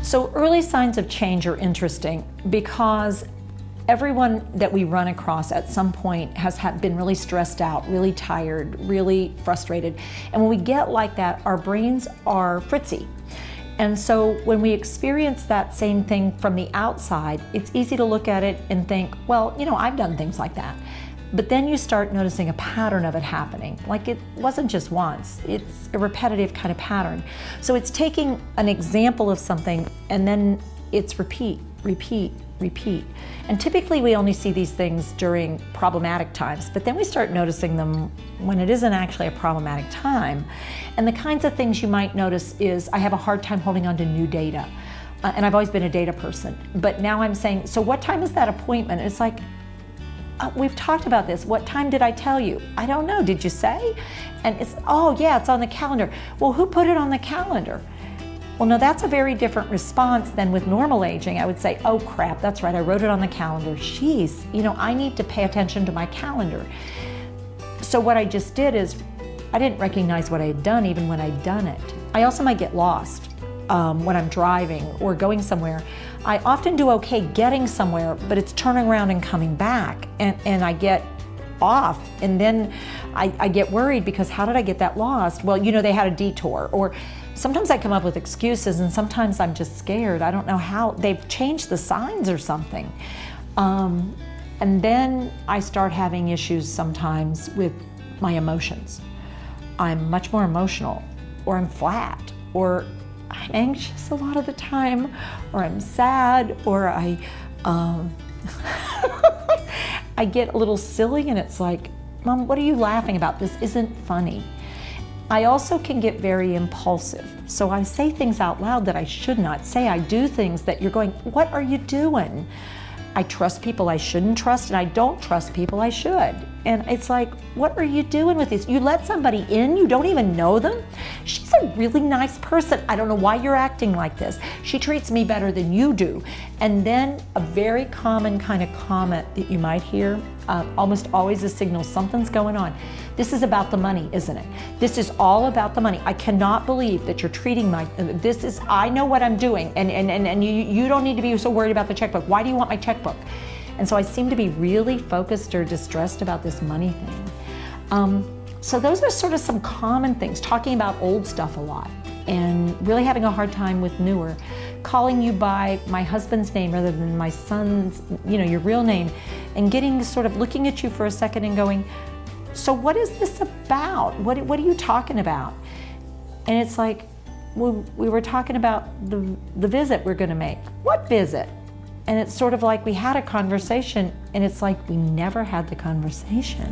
So early signs of change are interesting because everyone that we run across at some point has been really stressed out, really tired, really frustrated. And when we get like that, our brains are fritzy. And so when we experience that same thing from the outside, it's easy to look at it and think, well, you know, I've done things like that. But then you start noticing a pattern of it happening. Like it wasn't just once, it's a repetitive kind of pattern. So it's taking an example of something and then it's repeat, repeat, repeat. And typically we only see these things during problematic times, but then we start noticing them when it isn't actually a problematic time. And the kinds of things you might notice is I have a hard time holding on to new data. And I've always been a data person, but now I'm saying, so what time is that appointment? It's like, we've talked about this. What time did I tell you? I don't know, did you say? And it's, oh yeah, it's on the calendar. Well, who put it on the calendar? Well, no, that's a very different response than with normal aging. I would say, oh crap, that's right, I wrote it on the calendar. Jeez, you know, I need to pay attention to my calendar. So what I just did is, I didn't recognize what I had done even when I'd done it. I also might get lost when I'm driving or going somewhere. I often do okay getting somewhere, but it's turning around and coming back, and I get off, and then I get worried because how did I get that lost? Well, you know, they had a detour, or sometimes I come up with excuses, and sometimes I'm just scared. I don't know how, they've changed the signs or something. And then I start having issues sometimes with my emotions. I'm much more emotional, or I'm flat, or I'm anxious a lot of the time, or I'm sad, or I get a little silly, and it's like, Mom, what are you laughing about? This isn't funny. I also can get very impulsive. So I say things out loud that I should not say. I do things that you're going, what are you doing? I trust people I shouldn't trust, and I don't trust people I should. And it's like, what are you doing with this? You let somebody in, you don't even know them? She's a really nice person. I don't know why you're acting like this. She treats me better than you do. And then a very common kind of comment that you might hear, almost always a signal something's going on. This is about the money, isn't it? This is all about the money. I cannot believe that you're treating I know what I'm doing, and you don't need to be so worried about the checkbook. Why do you want my checkbook? And so I seem to be really focused or distressed about this money thing. So those are sort of some common things, talking about old stuff a lot, and really having a hard time with newer. Calling you by my husband's name rather than my son's, you know, your real name, and getting sort of looking at you for a second and going, so what is this about? What are you talking about? And it's like, well, we were talking about the visit we're gonna make. What visit? And it's sort of like we had a conversation, and it's like we never had the conversation.